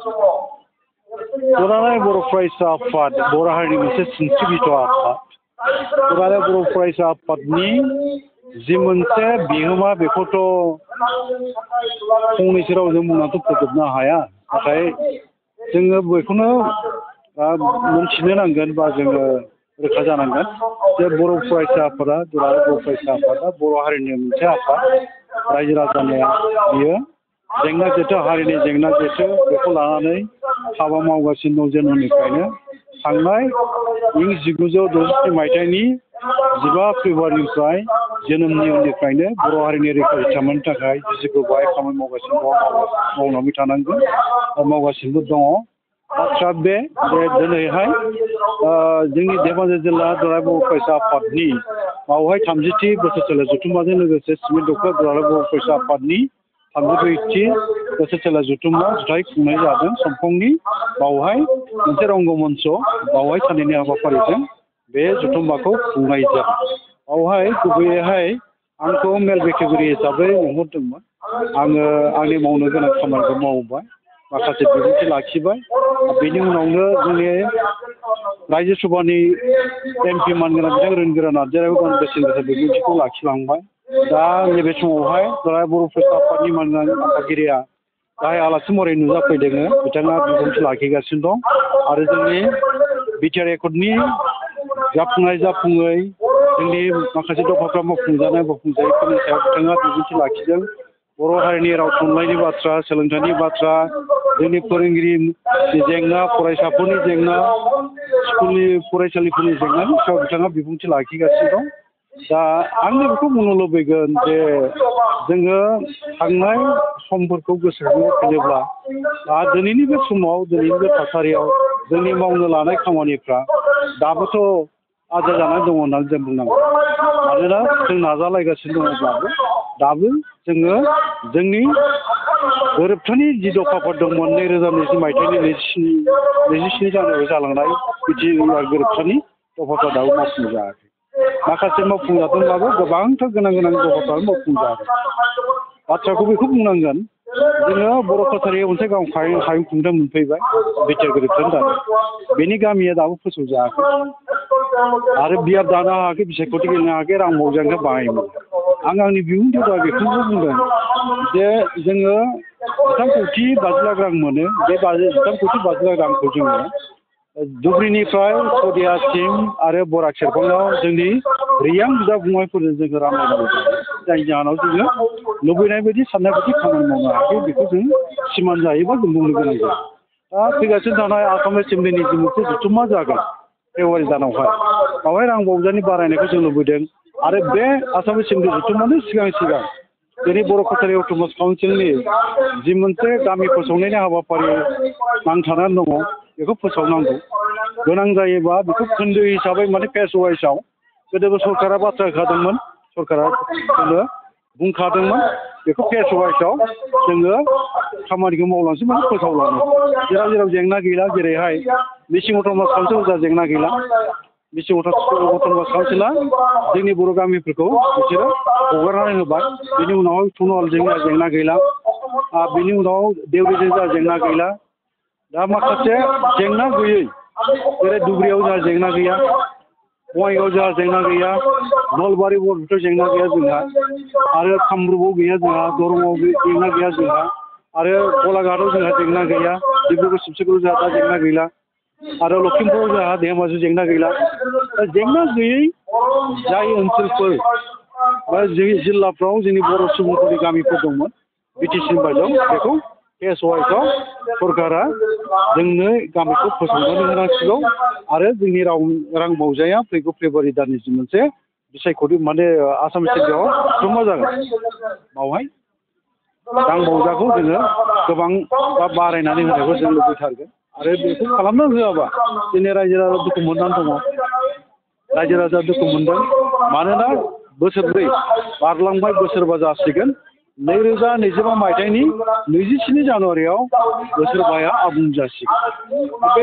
दुलाराय बर' फरायसा आफाद बर' हारिनि मोनसे सिनस्रि बिथा आफाद दुलाराय बर' फरायसा आफादनि जि मोनसे बिहोमा बेखौथ' फंनैसो रावजों बुंनानैथ' फोजोबनो हाया नाथाय जोङो बेखौनो मोनथिनो नांगोन बा जोङो रोखा जानांगोन जे बर' फरायसा आफादा दुलाराय बर' फरायसा आफादा बर' हारिनि मोनसे आफाद रायजो राजानि बियो जेंना जेथो हारिनि जेंना जेथो बेखौ लानानै हाबा मावगासिनो दं जोनोमनिफ्रायनो थांनाय इं 1967 मायथाइनि 15 फेब्रुवारिनिफ्राय जोनोमनि उननिफ्रायनो बर' हारिनि रैखाथि मोननो थाखाय जिउखौहाय खामानि मावगासिनो दं मावलांबाय थानांगोन मावगासिनोबो दङ बाथ्रा बे दिनैहाय जोंनि धेमाजि जिल्ला दुलाराय बर' फरायसा आफादनि बावहाय 30थि बोसोरसालि जथुम्माजों लोगोसे सिमेन्ट डक्टर दुलाराय बर' फरायसा आफादनि 34थि बोसोरसालि जथुम्मा जुथाइ खुंनाय जादों समफंनि बावहाय मोनसे रंगमन्च बावहाय सानैनि हाबाफारिजों बे जथुम्माखौ खुंनाय जादों बावहाय गुबैयैहाय आंखौ मेल बेखेवगिरि हिसाबै लिंहरदोंमोन आङो आंनि मावनो गोनां खामानिखौ मावबाय माखासे बिबुंथि लाखिबाय बेनि उनावनो जोंनि रायजो सभानि MP मानगोनां बिथां रोनगोरा नार्जारियाबो गावनि बेसेन गोसा बिबुंथिखौ लाखिलांबाय दा नैबे समावहाय दुलाराय बर' फरायसा आफादनि मानगोनां आफादगिरिया गाहाय आलासि महरै नुजाफैदों बिथाङा बिबुंथि लाखिगासिनो दं आरो जोंनि बिटिआर एकर्डनि जाफुङै जोंनि माखासे दफाफ्रा मावफुंजायैफोरनि सायाव बिथाङा बिबुंथि लाखिदों बर' हारिनि राव थुनलाइनि बाथ्रा सोलोंथाइनि बाथ्रा जोंनि फोरोंगिरिनि जेंना फरायसाफोरनि जेंना स्कुलनि फरायसालिफोरनि जेंनानि सायाव बिथाङा बिबुंथि लाखिगासिनो दं दा आंनो बेखौ बुंनो लुबैगोन जे जोङो थांनाय समफोरखौ गोसोखांनो फैयोब्ला दा दिनैनि बे समाव दिनैनि बे थासारियाव जोंनि मावनो लानाय खामानिफ्रा दाबोथ' आद्रा जानानै दङ होननानै जों बुंनांगोन मानोना जों नाजालायगासिनो दङब्लाबो दाबो जोङो जोंनि गोरोबथानि जि दफाफोर दंमोन 2020 मायथाइनि 27 जानुवारियाव जालांनाय बिटिआर गोरोबथानि दफाफ्रा दाबो मावफुंजायाखै माखासे मावफुंजादोंब्लाबो गोबांथार गोनां दफाफ्रा मावफुंजायाखै बाथ्राखौ बेखौ बुंनांगोन जोङो बर' कसारि अनसाइ हायुं खुंथाय मोनफैबाय बिटिआर गोरोबथानि दारै बेनि गामिया दाबो फोसावजायाखै आरो बियाब दानो हायाखै बिसायख'थि गेलेनो हायाखै रां मौजानिफ्राय बाहायोमोन आंनि बिबुंथियाव बेखौबो बुंदों जे जोङो 13 कौटि 50 लाख रां मोनो बे 13 कौटि 50 लाख रांखौ जोङो धुबुरीनिफ्राय सदियासिम आरो बराक सेरफाङाव जोंनि रियां बिदा फंबायफोरजों जोङो रानलायनांगौ जायनि जाहोनाव जोङो लुबैनाय बायदि साननाय बायदि खामानि मावनो हायाखै बेखौ जों सिमान जायोबा जों बुंनो गोनां जायो दा फैगासिनो थानाय आसाम एसेम्बलिनि जि मोनसे जथुम्मा जागोन फेब्रुवारि दानावहाय बावहाय रां बावजानि बारायनायखौ जों लुबैदों आरो बे आसाम एसेम्बलि जथुम्मानि सिगां जोंनि बर' कसारि अट'नमास काउन्सिलनि जि मोनसे गामि फोसावनायनि हाबाफारि नांथानानै दङ बेखौ फोसावनांगौ गोनां जायोबा बेखौ खोन्दो हिसाबै माने फेज वाइसआव गोदोबो सरकारा बाथ्रा होखादोंमोन सरकारा जोंनो बुंखादोंमोन बेखौ फेज वाइसआव जोङो खामानिखौ मावलांसै माने फोसावलाङो जेराव जेंना गैला जेरैहाय मिसिं अट'नमास काउन्सिलाव जा जेंना गैला मिसिं अट'नमास काउन्सिला जोंनि बर' गामिफोरखौ बिसोरो हगारनानै होबाय बेनि उनावहाय टुनवालजों जेंना गैला बेनि उनाव देवरिजों जा जेंना गैला दा माखासे जेंना गैयै जेरै धुबुरीयाव जोंहा जेंना गैया बङाइगावआव जोंहा जेंना गैया नलबारि बरपेटायाव जेंना गैया जोंहा आरो कामरुपआव गैया जोंहा दरंआव जेंना गैया जोंहा आरो गलाघाटआव जोंहा जेंना गैया डिब्रुगड़ शिबसागराव जोंहा दा जेंना गैला आरो लखिमपुराव जोंहा धेमाजियाव जेंना गैला दा जेंना गैयै जाय ओनसोलफोर बा जिल्लाफ्राव जोंनि बर' सुबुंफोरनि गामिफोर दंमोन बिटिसिनि बायदों बेखौ फेज वाइसआव सरकारा जोंनो गामिखौ फोसावनानै होनांसिगौ आरो जोंनि रां बावजाया फैगौ फेब्रुवारि दाननि जि मोनसे बिसायख'थि माने आसाम एसेम्बलियाव जमा जागोन बावहाय रां बावजाखौ जोङो गोबां बारायनानै होनायखौ जों लुबैथारगोन आरो बेखौ खालामना होआबा जोंनि रायजो राजा दुखु मोननानै दङ रायजो राजा दुखु मोनदों मानोना बोसोरब्रै बारलांबाय बोसोरबा जासिगोन 2025 मायथाइनि 27 जानुवारियाव बोसोरबाया आबुं जासिगोन बे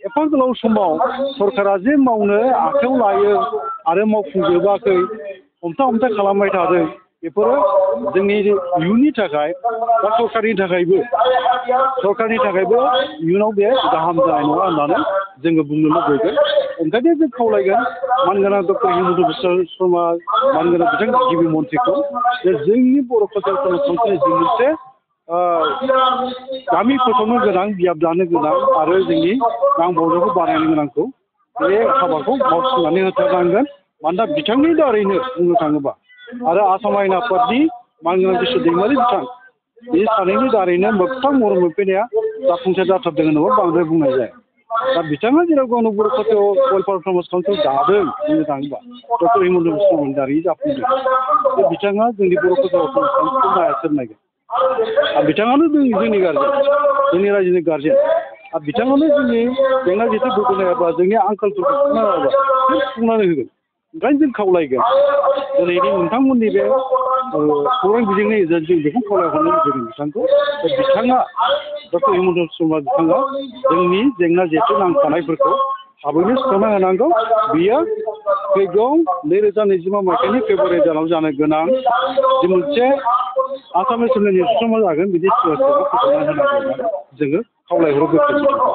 एफा गोलाव समाव सरकारा जे मावनो आखायाव लायो आरो मावफुंजोबाखै हमथा खालामबाय थादों बेफोरो जोंनि इयुननि थाखाय बा सरकारनि थाखायबो इयुनाव बे गाहाम जानाय नङा होननानै जोङो बुंनो लुबैगोन। ओंखायनो जों खावलायगोन मानगोनां डक्टर हिमन्त बिश्व शर्मा मानगोनां बिथां गिबि मन्थ्रिखौ जे जोंनि बर' कालसार कमिसननि जि मोनसे गामि फोसावनो गोनां बियाब दानो गोनां आरो जोंनि नांबावनायखौ बानायनो गोनांखौ बे हाबाखौ मावफुंनानै होथारनांगोन। मानोना बिथांनि दारैनो बुंनो थाङोबा आरो आसाम आयेन आफादनि मानगोनां बिश्व दैमारि बिथां बे सानैनि दारैनो मोगथां महर मोनफैनाया जाफुंसार जाथारदों होनोबा बांद्राय बुंनाय जाया। दा बिथाङा जेराव गावनो बर' कालसार वेलफेयार प्रम'शन काउन्सिल दादों बुंनो थाङोबा डक्टर हिमन्त बिश्व शर्मानि दारै जाफुंदों। बे बिथाङा जोंनि बर' कालसार काउन्सिलखौ नाया सोर नायगोन। आरो बिथाङानो जोंनि गारजेन, जोंनि रायजोनि गारजेन। आरो बिथाङानो जोंनि जेंना जेथोफोरखौ नायाबा जोंनि आंखालफोरखौ नायाबा सुफुंनानै होगोन। ओंखायनो जों खावलायगोन दिनैनि नोंथांमोननि बे खौरां बिजोंनि गेजेरजों जों बेखौ खावलायहरनो लुबैदों बिथांखौ बिथाङा डक्टर हिमन्त शर्मा बिथाङा जोंनि जेंना जेथो नांखानायफोरखौ थाबैनो सुस्रांना होनांगौ। बियो फैगौ 2025 मायथाइनि फेब्रुवारि दानाव जानो गोनां जि मोनसे आसाम एसेमब्लिनि सुस्रांमा जागोन बिदि फोसावना होनांगौ होननानै जोङो खावलायहरो गोख्रै बिथांखौ।